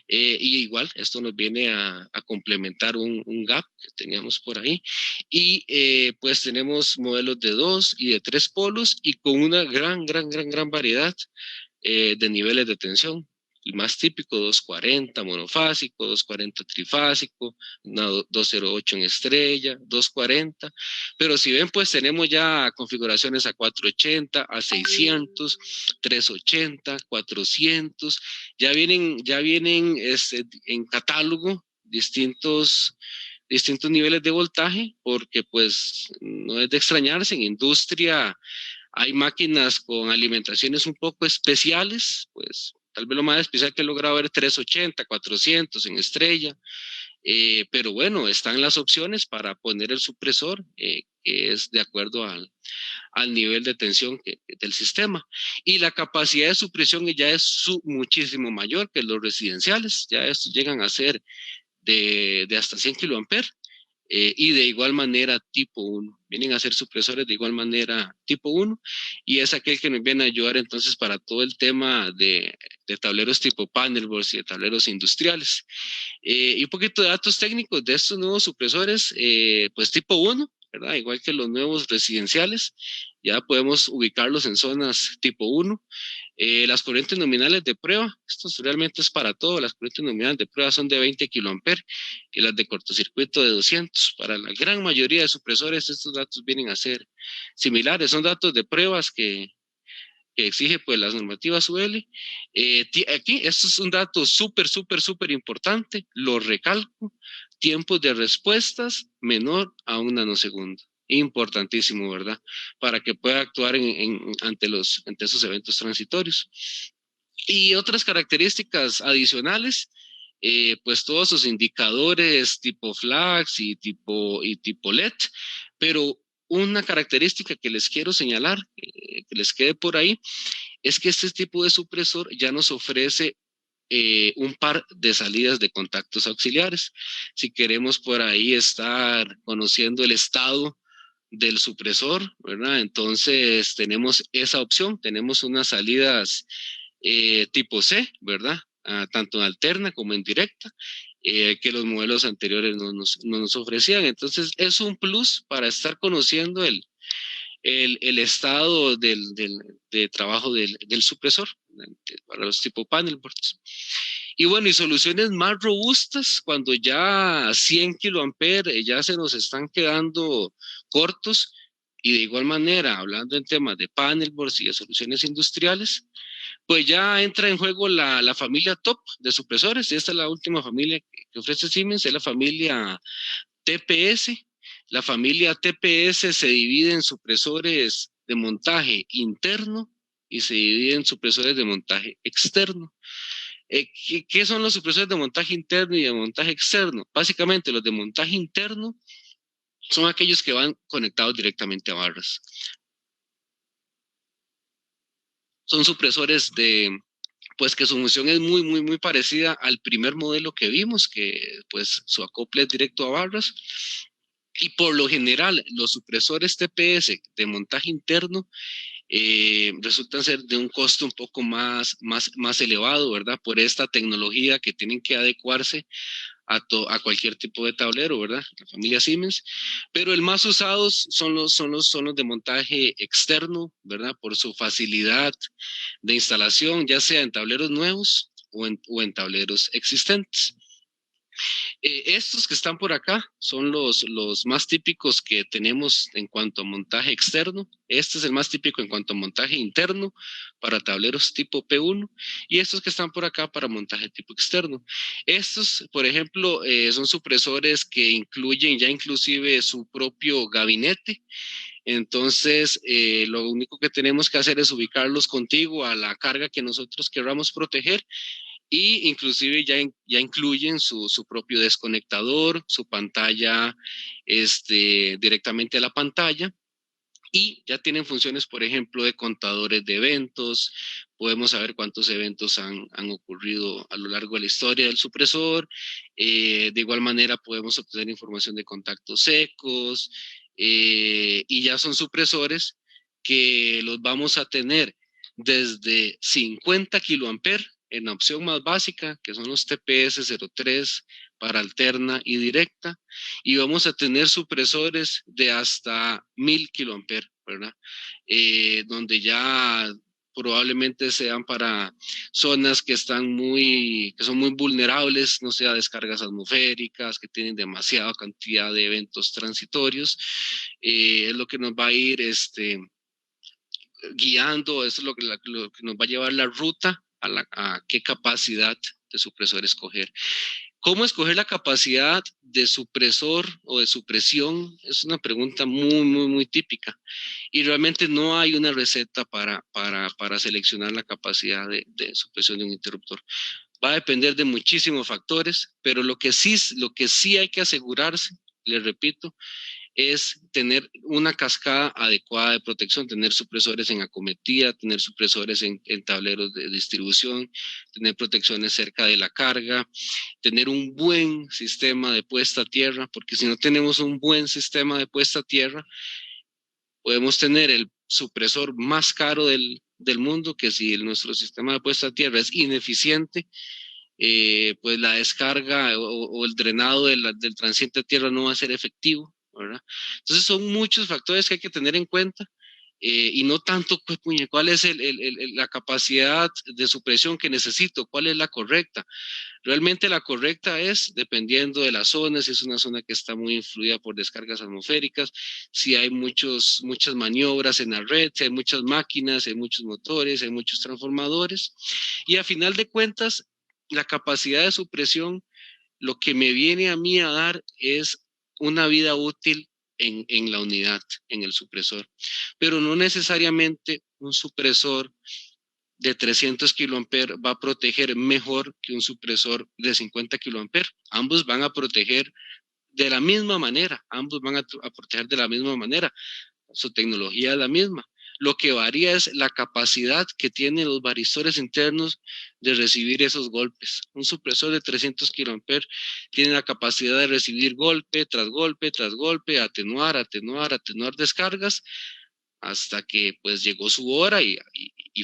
y igual esto nos viene a complementar un gap que teníamos por ahí. Y pues tenemos modelos de 2 y de 3 polos y con una gran variedad de niveles de tensión. El más típico, 240 monofásico, 240 trifásico, 208 en estrella, 240. Pero si ven, pues tenemos ya configuraciones a 480, a 600, 380, 400. Ya vienen en catálogo distintos niveles de voltaje, porque pues no es de extrañarse, en industria hay máquinas con alimentaciones un poco especiales, pues tal vez lo más especial que he logrado ver 380, 400 en estrella, pero bueno, están las opciones para poner el supresor, que es de acuerdo al nivel de tensión del sistema. Y la capacidad de supresión ya es muchísimo mayor que los residenciales, ya estos llegan a ser de hasta 100 kA. Y de igual manera tipo 1. Vienen a ser supresores de igual manera tipo 1 y es aquel que nos viene a ayudar entonces para todo el tema de tableros tipo panelboards y de tableros industriales. Y un poquito de datos técnicos de estos nuevos supresores, pues tipo 1, ¿verdad? Igual que los nuevos residenciales, ya podemos ubicarlos en zonas tipo 1. Las corrientes nominales de prueba, esto realmente es para todo, las corrientes nominales de prueba son de 20 kA y las de cortocircuito de 200. Para la gran mayoría de supresores estos datos vienen a ser similares, son datos de pruebas que exige pues las normativas UL. Aquí, esto es un dato súper importante, lo recalco, tiempos de respuestas menor a un nanosegundo. Importantísimo, ¿verdad? Para que pueda actuar ante esos eventos transitorios. Y otras características adicionales, pues todos sus indicadores tipo flags y tipo LED, pero una característica que les quiero señalar, que les quede por ahí, es que este tipo de supresor ya nos ofrece un par de salidas de contactos auxiliares. Si queremos por ahí estar conociendo el estado del supresor, ¿verdad? Entonces tenemos esa opción, tenemos unas salidas tipo C, ¿verdad? Tanto en alterna como en directa, que los modelos anteriores no nos ofrecían. Entonces es un plus para estar conociendo el estado de trabajo del supresor para los tipo panel boards. Y bueno, y soluciones más robustas cuando ya 100 kA ya se nos están quedando cortos, y de igual manera, hablando en temas de panel boards y de soluciones industriales, pues ya entra en juego la familia top de supresores. Esta es la última familia que ofrece Siemens, es la familia TPS. La familia TPS se divide en supresores de montaje interno y se divide en supresores de montaje externo. ¿Qué son los supresores de montaje interno y de montaje externo? Básicamente los de montaje interno son aquellos que van conectados directamente a barras. Son supresores pues que su función es muy parecida al primer modelo que vimos, que pues su acople es directo a barras. Y por lo general, los supresores TPS de montaje interno resultan ser de un costo un poco más elevado, ¿verdad? Por esta tecnología que tienen que adecuarse a cualquier tipo de tablero, ¿verdad? La familia Siemens. Pero el más usados son los de montaje externo, ¿verdad? Por su facilidad de instalación, ya sea en tableros nuevos o en tableros existentes. Estos que están por acá son los más típicos que tenemos en cuanto a montaje externo. Este es el más típico en cuanto a montaje interno para tableros tipo P1, y estos que están por acá para montaje tipo externo. Estos, por ejemplo, son supresores que incluyen ya inclusive su propio gabinete. Entonces, lo único que tenemos que hacer es ubicarlos contigo a la carga que nosotros queramos proteger, y inclusive ya incluyen su propio desconectador, su pantalla directamente a la pantalla, y ya tienen funciones, por ejemplo, de contadores de eventos. Podemos saber cuántos eventos han ocurrido a lo largo de la historia del supresor. De igual manera podemos obtener información de contactos secos, y ya son supresores que los vamos a tener desde 50 kA en la opción más básica, que son los TPS 03 para alterna y directa, y vamos a tener supresores de hasta 1000 kA, ¿verdad? Donde ya probablemente sean para zonas que son muy vulnerables, no sea descargas atmosféricas, que tienen demasiada cantidad de eventos transitorios. Es lo que nos va a ir guiando, eso es lo que nos va a llevar la ruta a qué capacidad de supresor escoger. ¿Cómo escoger la capacidad de supresor o de supresión? Es una pregunta muy típica, y realmente no hay una receta para seleccionar la capacidad de supresión de un interruptor. Va a depender de muchísimos factores, pero lo que sí hay que asegurarse, les repito, es tener una cascada adecuada de protección, tener supresores en acometida, tener supresores en tableros de distribución, tener protecciones cerca de la carga, tener un buen sistema de puesta a tierra, porque si no tenemos un buen sistema de puesta a tierra, podemos tener el supresor más caro del mundo, que si nuestro sistema de puesta a tierra es ineficiente, pues la descarga o el drenado del transiente a tierra no va a ser efectivo, ¿verdad? Entonces son muchos factores que hay que tener en cuenta. Y no tanto pues, cuál es la capacidad de supresión que necesito, cuál es la correcta. Realmente la correcta es dependiendo de la zona, si es una zona que está muy influida por descargas atmosféricas, si hay muchas maniobras en la red, si hay muchas máquinas, hay muchos motores, hay muchos transformadores. Y a final de cuentas, la capacidad de supresión, lo que me viene a mí a dar es una vida útil en la unidad, en el supresor. Pero no necesariamente un supresor de 300 kiloamperes va a proteger mejor que un supresor de 50 kiloamperes. Ambos van a proteger de la misma manera, ambos van a proteger de la misma manera. Su tecnología es la misma. Lo que varía es la capacidad que tienen los varistores internos de recibir esos golpes. Un supresor de 300 kiloamperes tiene la capacidad de recibir golpe tras golpe tras golpe, atenuar, atenuar, atenuar descargas, hasta que pues llegó su hora y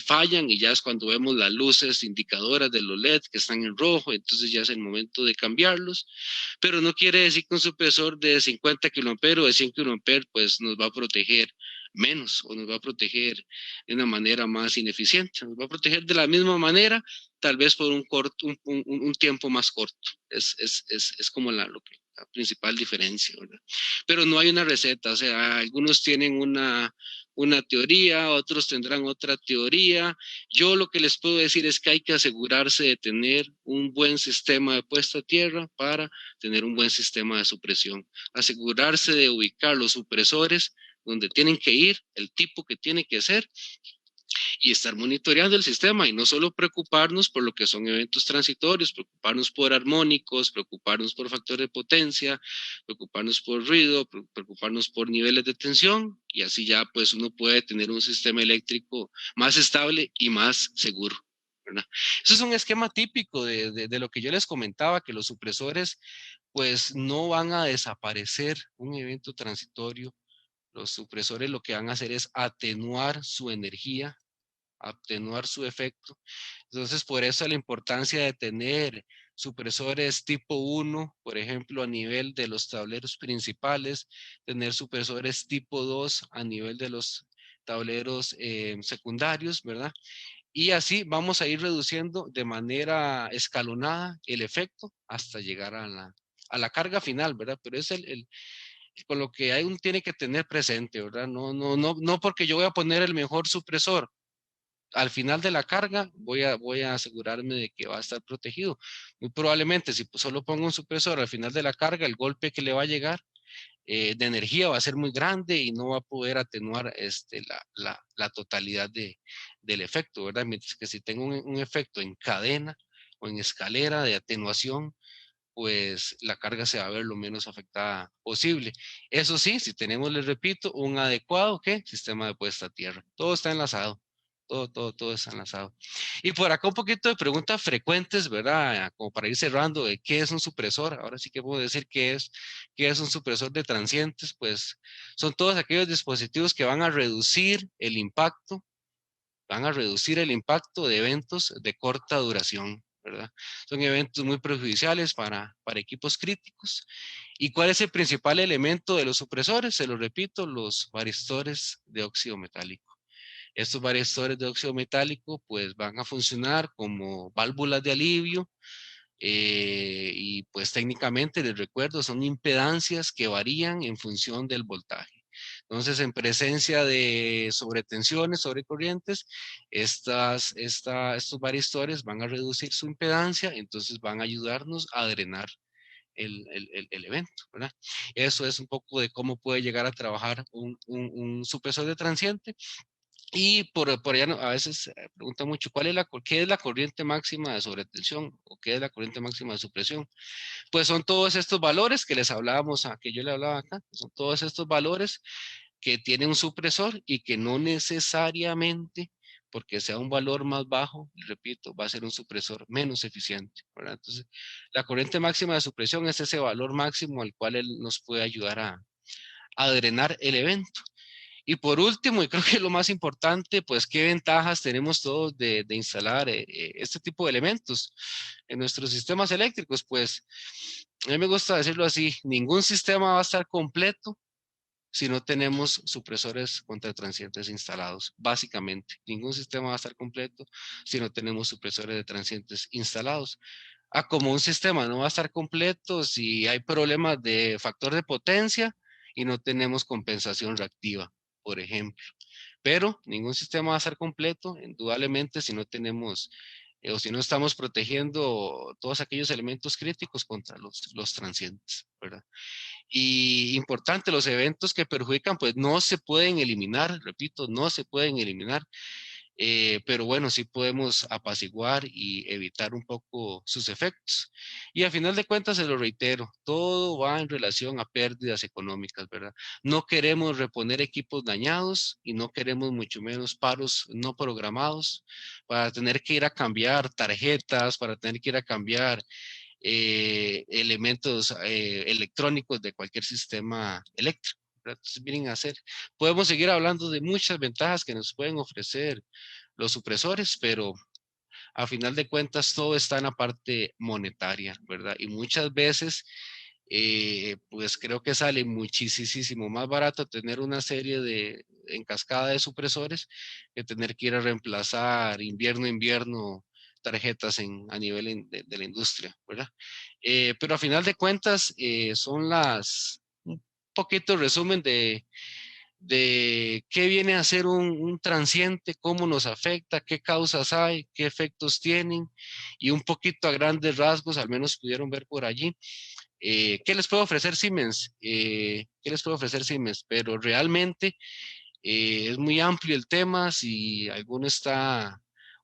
fallan, y ya es cuando vemos las luces indicadoras de los LED que están en rojo, entonces ya es el momento de cambiarlos. Pero no quiere decir que un supresor de 50 kiloamperes o de 100 kiloamperes pues nos va a proteger menos o nos va a proteger de una manera más ineficiente, nos va a proteger de la misma manera, tal vez por un tiempo más corto. Es como la principal diferencia, ¿verdad? Pero no hay una receta, o sea, algunos tienen una teoría, otros tendrán otra teoría. Yo lo que les puedo decir es que hay que asegurarse de tener un buen sistema de puesta a tierra para tener un buen sistema de supresión. Asegurarse de ubicar los supresores donde tienen que ir, el tipo que tiene que ser, y estar monitoreando el sistema y no solo preocuparnos por lo que son eventos transitorios, preocuparnos por armónicos, preocuparnos por factor de potencia, preocuparnos por ruido, preocuparnos por niveles de tensión, y así ya pues uno puede tener un sistema eléctrico más estable y más seguro, ¿verdad? Eso es un esquema típico de lo que yo les comentaba, que los supresores pues no van a desaparecer un evento transitorio. Los supresores lo que van a hacer es atenuar su energía, atenuar su efecto. Entonces, por eso la importancia de tener supresores tipo 1, por ejemplo, a nivel de los tableros principales, tener supresores tipo 2 a nivel de los tableros secundarios, ¿verdad? Y así vamos a ir reduciendo de manera escalonada el efecto hasta llegar a la carga final, ¿verdad? Pero es con lo que hay un tiene que tener presente, ¿verdad? No porque yo voy a poner el mejor supresor al final de la carga, voy a asegurarme de que va a estar protegido. Muy probablemente, si solo pongo un supresor al final de la carga, el golpe que le va a llegar de energía va a ser muy grande y no va a poder atenuar la totalidad del efecto, ¿verdad? Mientras que si tengo un efecto en cadena o en escalera de atenuación, pues la carga se va a ver lo menos afectada posible. Eso sí, si tenemos, les repito, un adecuado ¿qué? Sistema de puesta a tierra. Todo está enlazado. Todo está enlazado. Y por acá un poquito de preguntas frecuentes, ¿verdad? Como para ir cerrando de qué es un supresor. Ahora sí que puedo decir qué es un supresor de transientes. Pues son todos aquellos dispositivos que van a reducir el impacto de eventos de corta duración, ¿verdad? Son eventos muy perjudiciales para equipos críticos. ¿Y cuál es el principal elemento de los supresores? Se lo repito, los varistores de óxido metálico. Estos varistores de óxido metálico pues van a funcionar como válvulas de alivio, y pues técnicamente les recuerdo son impedancias que varían en función del voltaje. Entonces, en presencia de sobretensiones, sobrecorrientes, estos varistores van a reducir su impedancia, entonces van a ayudarnos a drenar el evento, ¿verdad? Eso es un poco de cómo puede llegar a trabajar un supresor de transiente. Y por allá a veces pregunta mucho, ¿qué es la corriente máxima de sobretensión o qué es la corriente máxima de supresión? Pues son todos estos valores que les hablábamos, que yo le hablaba acá, son todos estos valores que tiene un supresor y que no necesariamente porque sea un valor más bajo, repito, va a ser un supresor menos eficiente, ¿verdad? Entonces, la corriente máxima de supresión es ese valor máximo al cual él nos puede ayudar a drenar el evento. Y por último, y creo que es lo más importante, pues qué ventajas tenemos todos de instalar este tipo de elementos en nuestros sistemas eléctricos. Pues A mí me gusta decirlo así, ningún sistema va a estar completo si no tenemos supresores contra transientes instalados. Básicamente, ningún sistema va a estar completo si no tenemos supresores de transientes instalados. Como un sistema no va a estar completo si hay problemas de factor de potencia y no tenemos compensación reactiva, por ejemplo. Pero ningún sistema va a estar completo, indudablemente, si no tenemos o si no estamos protegiendo todos aquellos elementos críticos contra los transientes, ¿verdad? Y importante, los eventos que perjudican, pues no se pueden eliminar, repito, no se pueden eliminar, pero bueno, sí podemos apaciguar y evitar un poco sus efectos. Y a final de cuentas, se lo reitero, todo va en relación a pérdidas económicas, ¿verdad? No queremos reponer equipos dañados y no queremos mucho menos paros no programados para tener que ir a cambiar tarjetas, para tener que ir a cambiar elementos electrónicos de cualquier sistema eléctrico. Entonces, miren a hacer, podemos seguir hablando de muchas ventajas que nos pueden ofrecer los supresores, pero a final de cuentas todo está en la parte monetaria, ¿verdad? Y muchas veces, pues creo que sale muchísimo más barato tener una serie de en cascada de supresores que tener que ir a reemplazar invierno tarjetas a nivel de la industria, ¿verdad? Pero a final de cuentas son un poquito resumen de qué viene a ser un transiente, cómo nos afecta, qué causas hay, qué efectos tienen y un poquito a grandes rasgos, al menos pudieron ver por allí. ¿Qué les puede ofrecer Siemens? ¿Qué les puede ofrecer Siemens? Pero realmente es muy amplio el tema, si alguno está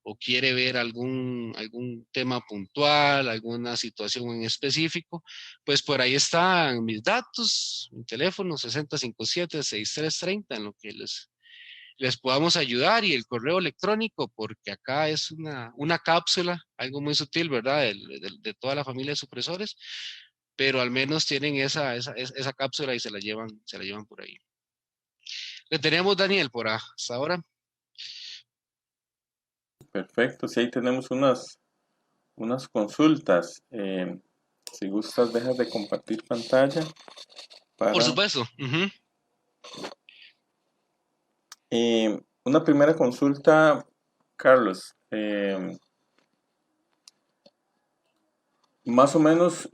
o quiere ver algún tema puntual, alguna situación en específico, pues por ahí están mis datos, mi teléfono 6057-6330, en lo que les podamos ayudar y el correo electrónico, porque acá es una cápsula, algo muy sutil, ¿verdad? De toda la familia de supresores, pero al menos tienen esa cápsula y se la llevan por ahí. Le tenemos Daniel por hasta ahora. Perfecto, sí, ahí tenemos unas consultas. Si gustas, dejas de compartir pantalla Por para... supuesto. Ujú. Una primera consulta, Carlos. Más o menos,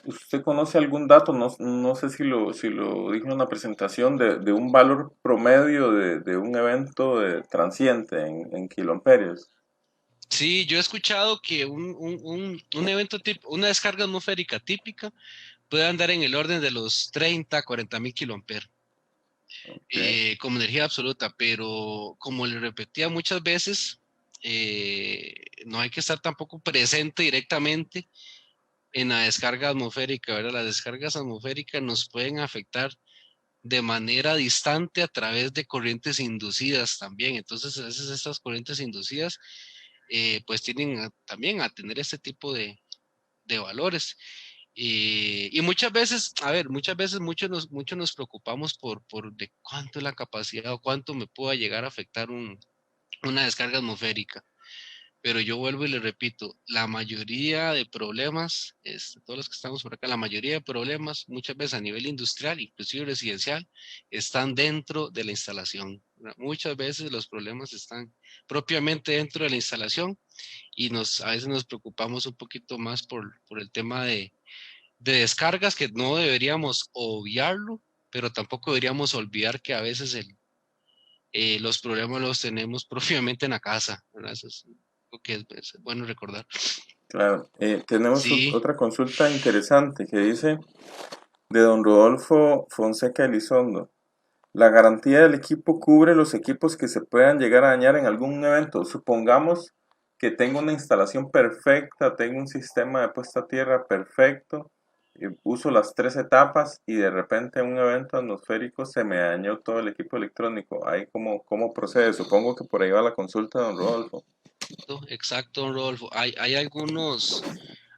¿usted conoce algún dato? No, no sé si lo dijo en una presentación de un valor promedio de un evento transiente en kiloamperios. Sí, yo he escuchado que un evento tipo, una descarga atmosférica típica puede andar en el orden de los 30, 40 mil kiloamperes Ok, como energía absoluta, pero como le repetía muchas veces, no hay que estar tampoco presente directamente en la descarga atmosférica, ¿verdad? Las descargas atmosféricas nos pueden afectar de manera distante a través de corrientes inducidas también. Entonces, a veces estas corrientes inducidas pues tienen también a tener este tipo de valores. Y muchas veces, a ver, muchas veces muchos nos preocupamos por de cuánto es la capacidad o cuánto me pueda llegar a afectar una descarga atmosférica. Pero yo vuelvo y le repito, la mayoría de problemas, todos los que estamos por acá, la mayoría de problemas, muchas veces a nivel industrial, inclusive residencial, están dentro de la instalación. Muchas veces los problemas están propiamente dentro de la instalación y a veces nos preocupamos un poquito más por el tema de descargas, que no deberíamos obviarlo, pero tampoco deberíamos olvidar que a veces los problemas los tenemos propiamente en la casa, ¿verdad? Eso es lo que es bueno recordar. claro. Tenemos Sí, otra consulta interesante que dice de don Rodolfo Fonseca Elizondo. La garantía del equipo cubre los equipos que se puedan llegar a dañar en algún evento. Supongamos que tengo una instalación perfecta, tengo un sistema de puesta a tierra perfecto, uso las tres etapas y de repente en un evento atmosférico se me dañó todo el equipo electrónico. Ahí cómo procede. Supongo que por ahí va la consulta, don Rodolfo. exacto, don Rodolfo.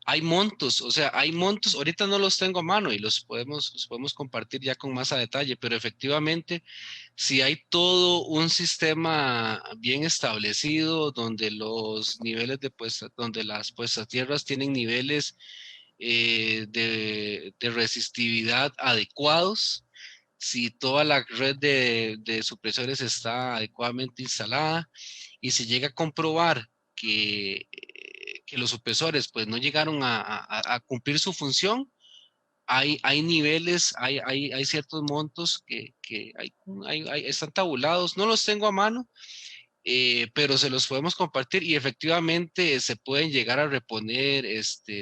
Hay montos, o sea, hay montos, ahorita no los tengo a mano y los podemos compartir ya con más a detalle, pero efectivamente, si hay todo un sistema bien establecido donde los niveles donde las puestas a tierras tienen niveles de resistividad adecuados, si toda la red de supresores está adecuadamente instalada y si llega a comprobar que los supresores pues no llegaron a cumplir su función, hay niveles, hay ciertos montos que están tabulados, no los tengo a mano, pero se los podemos compartir y efectivamente se pueden llegar a reponer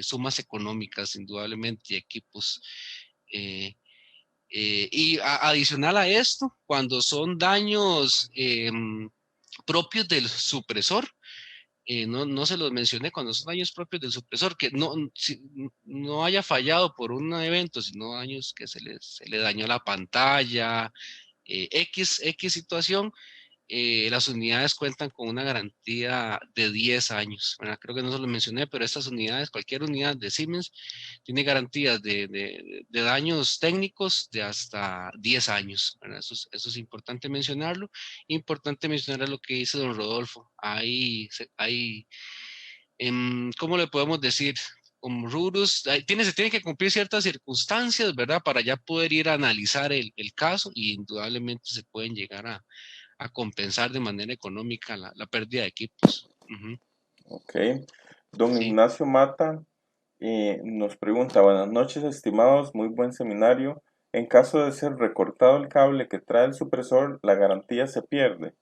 sumas económicas, indudablemente, y equipos. Eh, Adicional a esto, cuando son daños propios del supresor, no se los mencioné, cuando son daños propios del supresor, que no haya fallado por un evento, sino daños que se le dañó la pantalla, X situación, las unidades cuentan con una garantía de 10 años. Bueno, creo que no se lo mencioné, pero estas unidades, cualquier unidad de Siemens, tiene garantías de daños técnicos de hasta 10 años. Bueno, eso es importante mencionarlo. Importante mencionar lo que dice don Rodolfo. ¿Cómo le podemos decir? Como rubros, se tienen que cumplir ciertas circunstancias, ¿verdad? Para ya poder ir a analizar el caso y indudablemente se pueden llegar a compensar de manera económica la pérdida de equipos. Ok. Don Sí. Ignacio Mata nos pregunta, buenas noches estimados, muy buen seminario. En caso de ser recortado el cable que trae el supresor, ¿la garantía se pierde?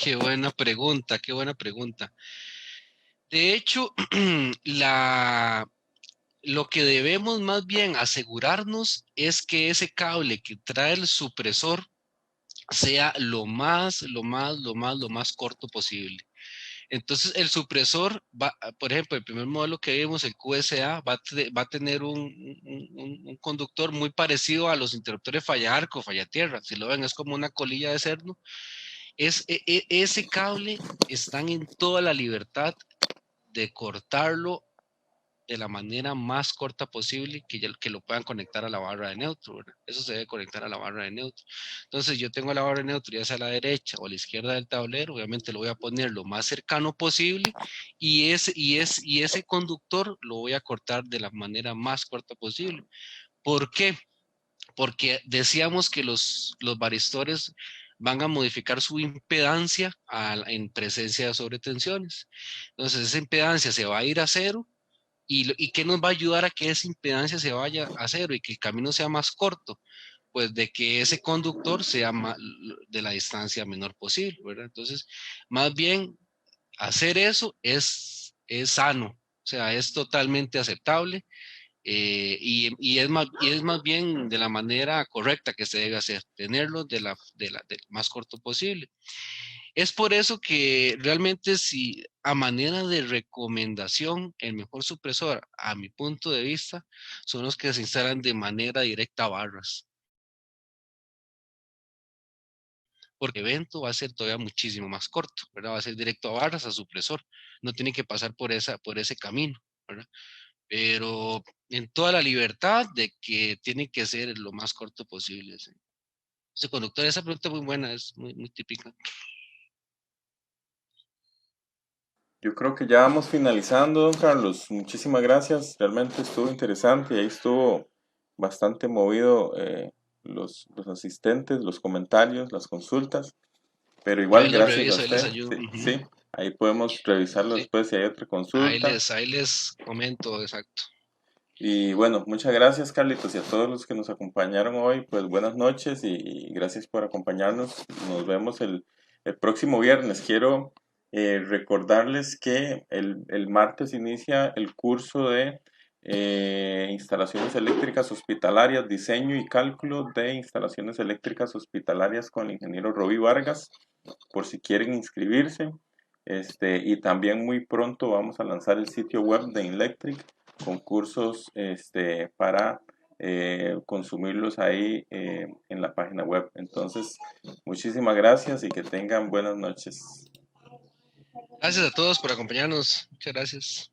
Qué buena pregunta, qué buena pregunta. De hecho, lo que debemos más bien asegurarnos es que ese cable que trae el supresor sea lo más corto posible. Entonces, el supresor va, por ejemplo, el primer modelo que vimos, el QSA, va a tener un conductor muy parecido a los interruptores falla arco, falla tierra. Si lo ven, es como una colilla de cerdo. Ese cable están en toda la libertad de cortarlo de la manera más corta posible que lo puedan conectar a la barra de neutro, ¿verdad? Eso se debe conectar a la barra de neutro. Entonces yo tengo la barra de neutro ya sea a la derecha o a la izquierda del tablero, obviamente lo voy a poner lo más cercano posible y ese conductor lo voy a cortar de la manera más corta posible. ¿Por qué? Porque decíamos que los varistores van a modificar su impedancia en presencia de sobretensiones. Entonces esa impedancia se va a ir a cero. ¿Y qué nos va a ayudar a que esa impedancia se vaya a cero y que el camino sea más corto? Pues de que ese conductor sea de la distancia menor posible, ¿verdad? Entonces, más bien, hacer eso es sano, o sea, es totalmente aceptable y es más bien de la manera correcta que se debe hacer, tenerlo del más corto posible. Es por eso que realmente si a manera de recomendación, el mejor supresor, a mi punto de vista, son los que se instalan de manera directa a barras. Porque el evento va a ser todavía muchísimo más corto, ¿verdad? Va a ser directo a barras, a supresor. No tiene que pasar por ese camino, ¿verdad? Pero en toda la libertad de que tiene que ser lo más corto posible. ¿Sí? Ese conductor, esa pregunta es muy buena, es muy típica. Yo creo que ya vamos finalizando, don Carlos. Muchísimas gracias. Realmente estuvo interesante y ahí estuvo bastante movido los asistentes, los comentarios, las consultas. Pero Yo igual, ahí los gracias a reviso, ahí les usted. ayudo. Sí, sí. Ahí podemos revisarlo Sí. después si hay otra consulta. Ahí les comento, exacto. Y bueno, muchas gracias, Carlitos, y a todos los que nos acompañaron hoy. Pues buenas noches y gracias por acompañarnos. Nos vemos el próximo viernes. Quiero recordarles que el martes inicia el curso de instalaciones eléctricas hospitalarias, diseño y cálculo de instalaciones eléctricas hospitalarias con el ingeniero Roby Vargas, por si quieren inscribirse. Y también muy pronto vamos a lanzar el sitio web de Inlectric con cursos para consumirlos ahí en la página web. Entonces, muchísimas gracias y que tengan buenas noches. Gracias a todos por acompañarnos. Muchas gracias.